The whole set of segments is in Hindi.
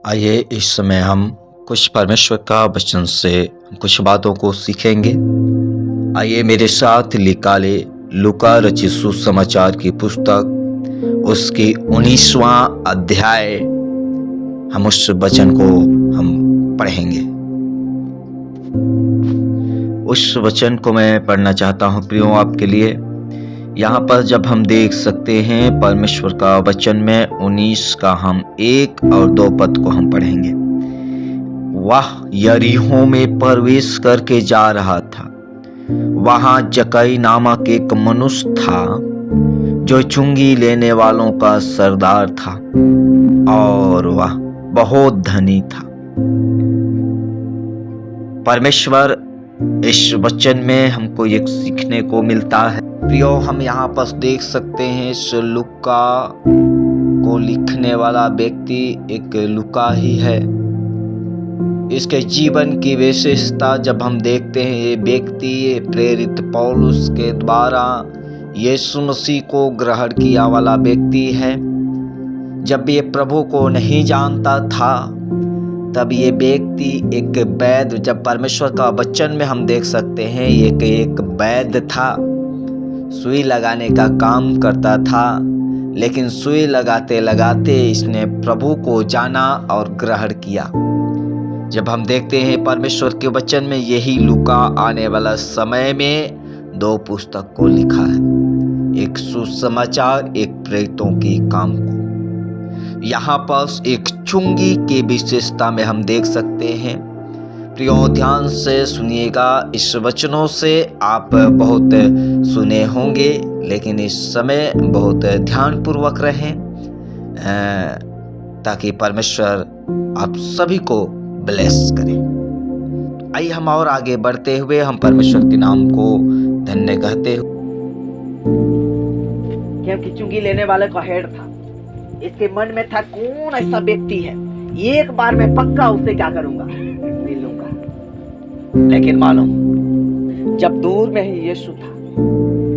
आइए इस समय हम कुछ परमेश्वर का वचन से कुछ बातों को सीखेंगे। आइए मेरे साथ निकाले लूका रचित सुसमाचार की पुस्तक उसकी 19वां अध्याय। हम उस वचन को हम पढ़ेंगे। उस वचन को मैं पढ़ना चाहता हूँ प्रियो आपके लिए। यहाँ पर जब हम देख सकते हैं परमेश्वर का वचन में 19 का हम 1 और 2 पद को हम पढ़ेंगे। वह यरीहो में प्रवेश करके जा रहा था। वहां जक्कई नामक एक मनुष्य था जो चुंगी लेने वालों का सरदार था और वह बहुत धनी था। परमेश्वर इस वचन में हमको एक सीखने को मिलता है। प्रियो, हम यहाँ पर देख सकते हैं इस लूका को लिखने वाला व्यक्ति एक लूका ही है। इसके जीवन की विशेषता जब हम देखते हैं, ये व्यक्ति प्रेरित पौलुस के द्वारा यीशु मसीह को ग्रहण किया वाला व्यक्ति है। जब ये प्रभु को नहीं जानता था तब ये व्यक्ति एक वैद्य, जब परमेश्वर का वचन में हम देख सकते हैं एक वैद्य था, सुई लगाने का काम करता था। लेकिन सुई लगाते लगाते इसने प्रभु को जाना और ग्रहण किया। जब हम देखते हैं परमेश्वर के वचन में, यही लूका आने वाला समय में 2 पुस्तक को लिखा है, एक सुसमाचार, एक प्रेरितों की काम को। यहाँ पर एक चुंगी की विशेषता में हम देख सकते हैं। प्रियो, ध्यान से सुनिएगा, इस वचनों से आप बहुत सुने होंगे लेकिन इस समय बहुत ध्यानपूर्वक रहें ताकि परमेश्वर आप सभी को ब्लेस करें। आइए हम और आगे बढ़ते हुए हम परमेश्वर के नाम को धन्य कहते हुए, क्योंकि चुंगी लेने वाले का हेड था। इसके मन में था कौन ऐसा व्यक्ति है, एक बार मैं पक्का उससे क्या करूंगा, मिल लूंगा। लेकिन मालूम जब दूर में ही यीशु था,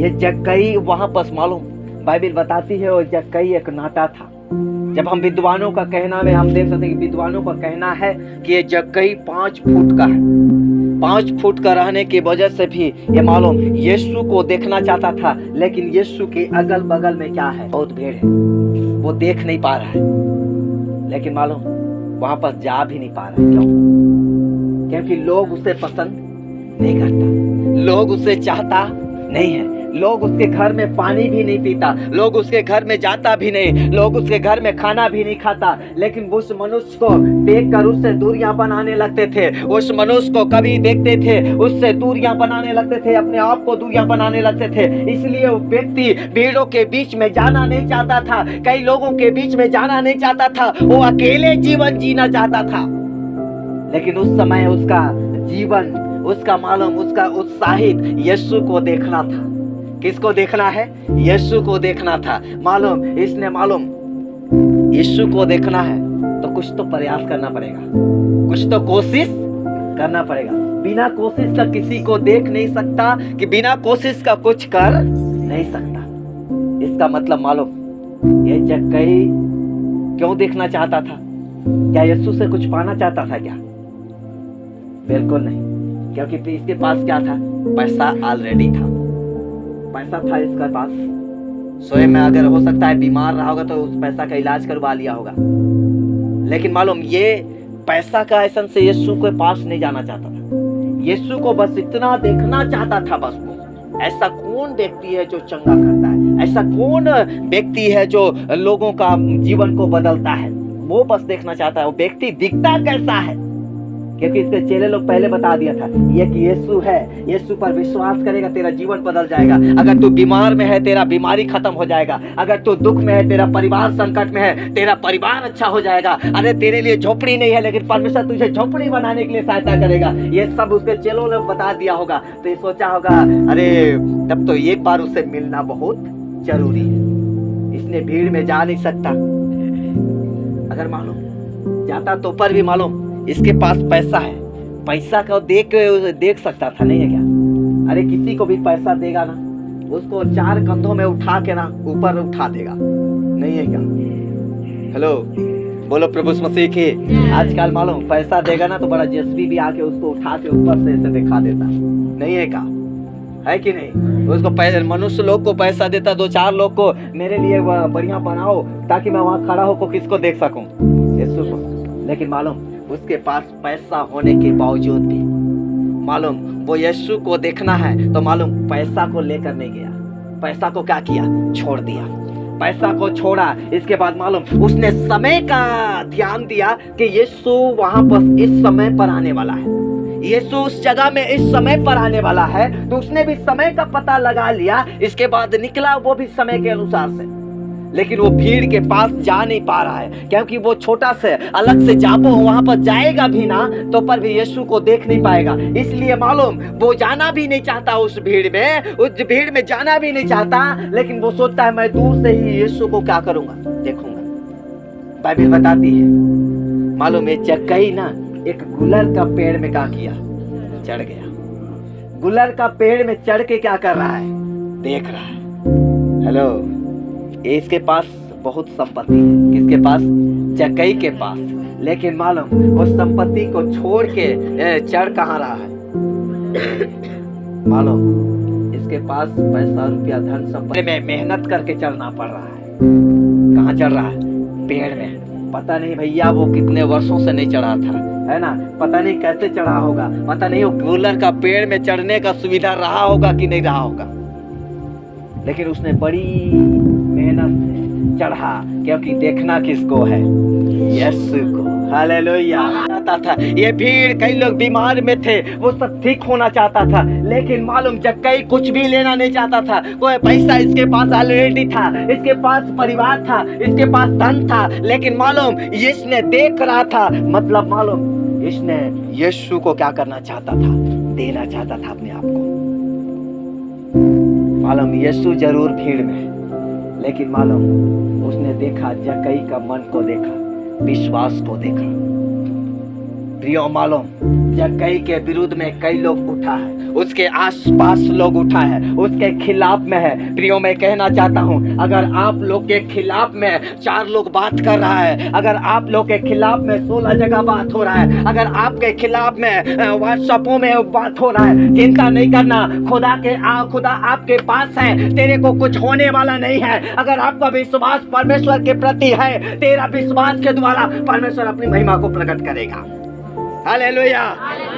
ये जक्कई वहां पर, मालूम बाइबल बताती है वो जक्कई एक नाटा था। जब हम विद्वानों का कहना में हम देख सकते हैं कि विद्वानों का कहना है कि ये जक्कई 5 फुट का है। 5 फुट का रहने की वजह से भी ये मालूम यीशु को देखना चाहता था, लेकिन यीशु के अगल बगल में क्या है, बहुत भीड़ है, वो देख नहीं पा रहा है। लेकिन मालूम वहां पर जा भी नहीं पा रहा है। क्यों? क्योंकि लोग उसे पसंद नहीं करता, लोग उसे चाहता नहीं है, लोग उसके घर में पानी भी नहीं पीता, लोग उसके घर में जाता भी नहीं, लोग उसके घर में खाना भी नहीं खाता। लेकिन उस मनुष्य को देखकर उससे दूरियां बनाने लगते थे। उस मनुष्य को कभी देखते थे उससे दूरियां बनाने लगते थे, अपने आप को दूरियां बनाने लगते थे। इसलिए वो व्यक्ति भीड़ों के बीच में जाना नहीं चाहता था, कई लोगों के बीच में जाना नहीं चाहता था, वो अकेले जीवन जीना चाहता था। लेकिन उस समय उसका जीवन, उसका मालूम, उसका उत्साहित यीशु को देखना था। किसको देखना है? यीशु को देखना था। मालूम इसने मालूम यीशु को देखना है तो कुछ तो प्रयास करना पड़ेगा, कुछ तो कोशिश करना पड़ेगा। बिना कोशिश का किसी को देख नहीं सकता, कि बिना कोशिश का कुछ कर नहीं सकता। इसका मतलब मालूम ये जक्कई क्यों देखना चाहता था? क्या यीशु से कुछ पाना चाहता था क्या? बिल्कुल नहीं, क्योंकि इसके पास क्या था? पैसा ऑलरेडी था, पैसा था इसका पास। स्वयं में अगर हो सकता है बीमार रहा होगा तो उस पैसा का इलाज करवा लिया होगा। लेकिन मालूम ये पैसा का एहसान से यीशु के पास नहीं जाना चाहता था, यीशु को बस इतना देखना चाहता था। बस वो ऐसा कौन व्यक्ति है जो चंगा करता है, ऐसा कौन व्यक्ति है जो लोगों का जीवन को बदलता है, वो बस देखना चाहता है। वो व्यक्ति दिखता कैसा है, क्योंकि इसके चेले लोग पहले बता दिया था ये कि यीशु है, यीशु पर विश्वास करेगा तेरा जीवन बदल जाएगा। अगर तू बीमार में है तेरा बीमारी खत्म हो जाएगा, अगर तू दुख में है, तेरा परिवार संकट में है, तेरा परिवार अच्छा हो जाएगा। अरे तेरे लिए झोपड़ी नहीं है लेकिन परमेश्वर तुझे झोपड़ी बनाने के लिए सहायता करेगा। ये सब उसके चेलों ने बता दिया होगा। तो ये सोचा होगा अरे तब तो एक बार उससे मिलना बहुत जरूरी है। इसने भीड़ में जा नहीं सकता, अगर मालूम जाता तो पर भी मालूम इसके पास पैसा है, पैसा का देख सकता था, नहीं है क्या? अरे किसी को भी पैसा देगा ना, उसको 4 कंधों में उठा के ना ऊपर उठा देगा, नहीं है क्या? हेलो, बोलो प्रभु यीशु मसीह की। आजकल मालूम पैसा देगा ना तो बड़ा जेसीबी भी आके उसको उठा के ऊपर से ऐसे दिखा देता, नहीं है का? है कि नहीं? उसको मनुष्य लोग को पैसा देता, 2-4 लोग को मेरे लिए बढ़िया बनाओ ताकि मैं वहां खड़ा होकर किसको देख सकूं, यीशु को। लेकिन मालूम उसके पास पैसा होने के बावजूद भी मालूम वो यीशु को देखना है तो मालूम पैसा को लेकर नहीं गया। पैसा को क्या किया? छोड़ दिया। पैसा को छोड़ा। इसके बाद मालूम उसने समय का ध्यान दिया कि यीशु वहां पर इस समय पर आने वाला है, यीशु उस जगह में इस समय पर आने वाला है, तो उसने भी समय का पता लगा लिया। इसके बाद निकला वो भी समय के अनुसार से, लेकिन वो भीड़ के पास जा नहीं पा रहा है क्योंकि वो छोटा से अलग से जाबो वहां पर जाएगा भी ना तो पर भी यीशु को देख नहीं पाएगा। इसलिए मालूम वो जाना भी नहीं चाहता उस भीड़ में जाना भी नहीं चाहता, लेकिन वो सोचता है मैं दूर से ही यीशु को क्या करूंगा, देखूंगा। बाइबल बताती है मालूम ये जक्कई ना एक गुलर का पेड़ में क्या किया? चढ़ गया। गुलर का पेड़ में चढ़ के क्या कर रहा है? देख रहा है। हेलो, इसके पास बहुत संपत्ति है। किसके पास? जक्कई के पास। लेकिन मालूम उस संपत्ति को छोड़ के चढ़ कहाँ रहा है? मालूम इसके पास पैसा रुपया धन संपत्ति में मेहनत करके चढ़ना पड़ रहा है। कहाँ चढ़ रहा है? पेड़ में। पता नहीं भैया वो कितने वर्षों से नहीं चढ़ा था, है ना? पता नहीं कैसे चढ़ा होगा, पता नहीं वो गुलर का पेड़ में चढ़ने का सुविधा रहा होगा कि नहीं रहा होगा, लेकिन उसने बड़ी मेहनत से चढ़ा क्योंकि देखना किसको है? यीशु को। हालेलुया। चाहता था ये भीड़, कई लोग बीमार में थे, वो सब ठीक होना चाहता था, लेकिन मालूम जक्कई कुछ भी लेना नहीं चाहता था। कोई पैसा इसके पास ऑलरेडी था, इसके पास परिवार था, इसके पास धन था, लेकिन मालूम इसने देख रहा था, मतलब मालूम इसने यीशु को क्या करना चाहता था? देना चाहता था अपने आप को। मालूम यीशु जरूर भीड़ में, लेकिन मालूम उसने देखा जक्कई का मन को देखा, विश्वास को देखा। प्रियो मालूम जक्कई के विरुद्ध में कई लोग उठा है, उसके आसपास लोग उठा है, उसके खिलाफ में है। प्रियो मैं कहना चाहता हूँ अगर आप लोग के खिलाफ में 4 लोग बात कर रहा है, अगर आप लोग के खिलाफ में 16 जगह बात हो रहा है, अगर आपके खिलाफ में व्हाट्सएपों में बात हो रहा है, चिंता नहीं करना। खुदा आपके पास है, तेरे को कुछ होने वाला नहीं है। अगर आपका विश्वास परमेश्वर के प्रति है, तेरा विश्वास के द्वारा परमेश्वर अपनी महिमा को प्रकट करेगा। हालेलुया।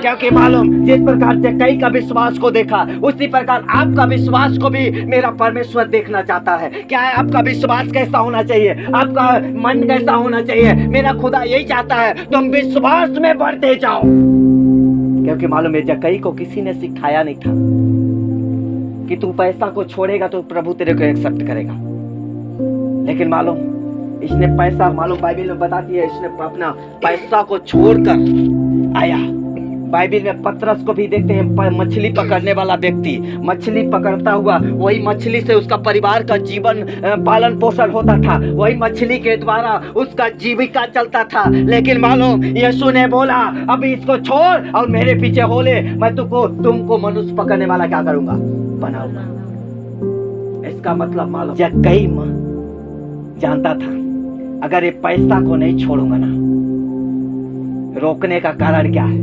क्योंकि मालूम जिस प्रकार जक्कई का विश्वास को देखा, उसी प्रकार आपका विश्वास को भी मेरा परमेश्वर देखना चाहता है। क्या है आपका विश्वास कैसा होना चाहिए? आपका मन कैसा होना चाहिए? मेरा खुदा यही चाहता है तुम विश्वास में बढ़ते जाओ। क्योंकि मालूम है जक्कई को किसी ने सिखाया नहीं था कि तू पैसा को छोड़ेगा तो प्रभु तेरे को एक्सेप्ट करेगा, लेकिन मालूम इसने पैसा, मालूम बाइबल में बताती है इसने अपना पैसा को छोड़कर आया। बाइबल में पतरस को भी देखते हैं, मछली पकड़ने वाला व्यक्ति, मछली पकड़ता हुआ, वही मछली से उसका परिवार का जीवन पालन पोषण होता था, वही मछली के द्वारा उसका जीविका चलता था। लेकिन मालूम यीशु ने बोला अभी इसको छोड़ और मेरे पीछे हो ले, मैं तुमको मनुष्य पकड़ने वाला क्या करूंगा? बनाऊंगा। इसका मतलब मालूम जक्कई जानता था अगर ये पैसा को नहीं छोड़ूंगा ना, रोकने का कारण क्या है?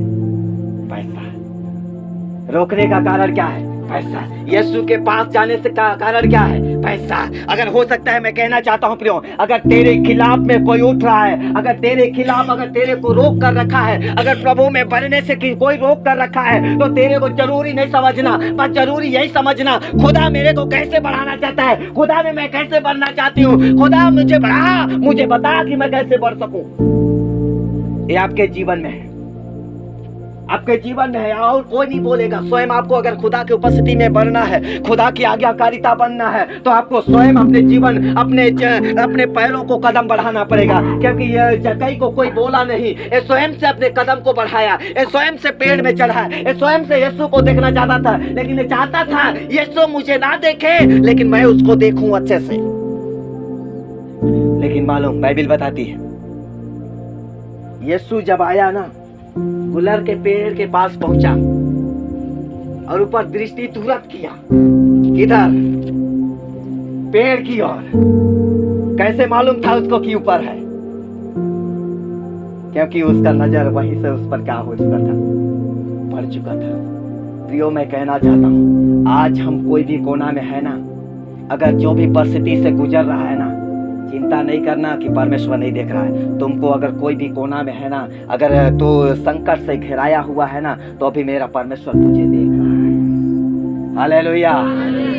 पैसा। रोकने का कारण क्या है? पैसा। यीशु के पास जाने से का कारण क्या है? पैसा। अगर हो सकता है मैं कहना चाहता हूँ प्रियो, अगर तेरे खिलाफ में कोई उठ रहा है, अगर तेरे खिलाफ, अगर तेरे को रोक कर रखा है, अगर प्रभु में बढ़ने से कोई रोक कर रखा है, तो तेरे को जरूरी नहीं समझना, बस जरूरी यही समझना खुदा मेरे को कैसे बढ़ाना चाहता है, खुदा में मैं कैसे बढ़ना चाहती हूँ, खुदा मुझे बढ़ा, मुझे बता कि मैं कैसे बढ़ सकूं। ये आपके जीवन में है, आपके जीवन में है और कोई नहीं बोलेगा। स्वयं आपको अगर खुदा की उपस्थिति में बढ़ना है, खुदा की आज्ञाकारिता बनना है, तो आपको स्वयं अपने जीवन, अपने पैरों को कदम बढ़ाना पड़ेगा। क्योंकि ये जक्कई को कोई बोला नहीं, ये स्वयं से अपने कदम को बढ़ाया, ये स्वयं से पेड़ में चढ़ा, ये स्वयं से यीशु को देखना चाहता था, लेकिन ये चाहता था यीशु मुझे ना देखे लेकिन मैं उसको देखूं अच्छे से। लेकिन मालूम बाइबल बताती है यीशु जब आया ना, गुलर के पेड़ के पास पहुंचा और ऊपर दृष्टि तुरंत किया, किधर? पेड़ की ओर। कैसे मालूम था उसको कि ऊपर है? क्योंकि उसका नजर वहीं से उस पर क्या हो चुका था, पड़ चुका था। प्रियो, मैं कहना चाहता हूँ, आज हम कोई भी कोना में है ना, अगर जो भी परिस्थिति से गुजर रहा है ना, चिंता नहीं करना कि परमेश्वर नहीं देख रहा है तुमको। अगर कोई भी कोना में है ना, अगर तो संकट से घिराया हुआ है ना, तो अभी मेरा परमेश्वर तुझे देख रहा है। हालेलुया,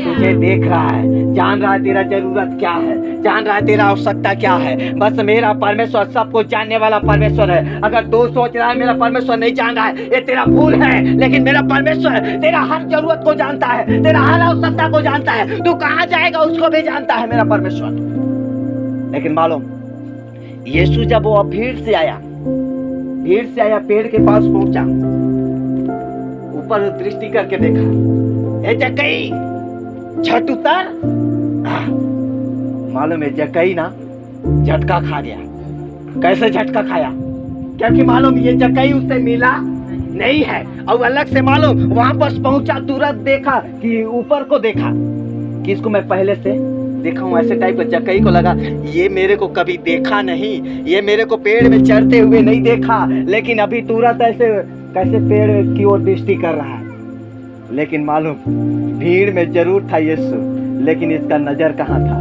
तुझे देख रहा है, जान रहा है तेरा जरूरत क्या है, जान रहा है तेरा आवश्यकता क्या है। बस मेरा परमेश्वर सब कुछ जानने वाला परमेश्वर है। अगर तू सोच रहा है मेरा परमेश्वर नहीं जान रहा है, ये तेरा भूल है। लेकिन मेरा परमेश्वर तेरा हर जरूरत को जानता है, तेरा हर आवश्यकता को जानता है। तू कहाँ जाएगा उसको भी जानता है मेरा परमेश्वर। लेकिन मालूम, यीशु जब वो भीड़ से आया, पेड़ के पास पहुंचा, ऊपर दृष्टि करके देखा, ए जक्कई झट उतर। मालूम है जक्कई ना झटका खा गया। कैसे झटका खाया? क्योंकि मालूम ये जक्कई उससे मिला नहीं है। और अलग से मालूम वहां पर पहुंचा, तुरंत देखा कि ऊपर को देखा कि इसको मैं पहले से देखा हूँ। ऐसे टाइप का जक्कई को लगा ये मेरे को कभी देखा नहीं, ये मेरे को पेड़ में चढ़ते हुए नहीं देखा, लेकिन अभी तुरंत ऐसे कैसे पेड़ की ओर दृष्टि कर रहा है। लेकिन मालूम, भीड़ में जरूर था यीशु, लेकिन इसका नजर कहाँ था?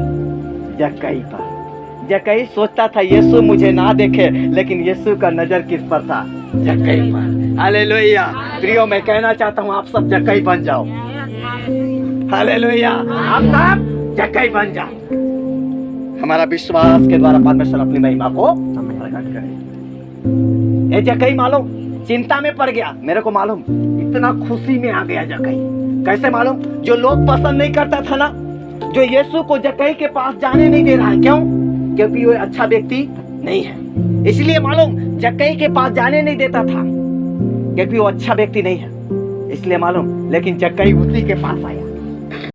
जक्कई पर। जक्कई सोचता था यीशु मुझे ना देखे, लेकिन यीशु का नजर किस पर था? जक्कई पर। हालेलुया। प्रियो, मैं कहना चाहता हूँ आप सब जक्कई बन जाओ। हालेलुया, आप सब जक्कई बन जाओ। हमारा विश्वास के द्वारा परमेश्वर अपनी महिमा को प्रकट करे। ये जक्कई मालूम चिंता में पड़ गया। मेरे को मालूम इतना खुशी में आ गया जक्कई। कैसे मालूम? जो लोग पसंद नहीं करता था ना, जो यीशु को जक्कई के पास जाने नहीं दे रहा है। क्यों? क्योंकि वो अच्छा व्यक्ति नहीं है। इसलिए मालूम जक्कई के पास जाने नहीं देता था, क्योंकि वो अच्छा व्यक्ति नहीं है। इसलिए मालूम, लेकिन जक्कई उसी के पास आया।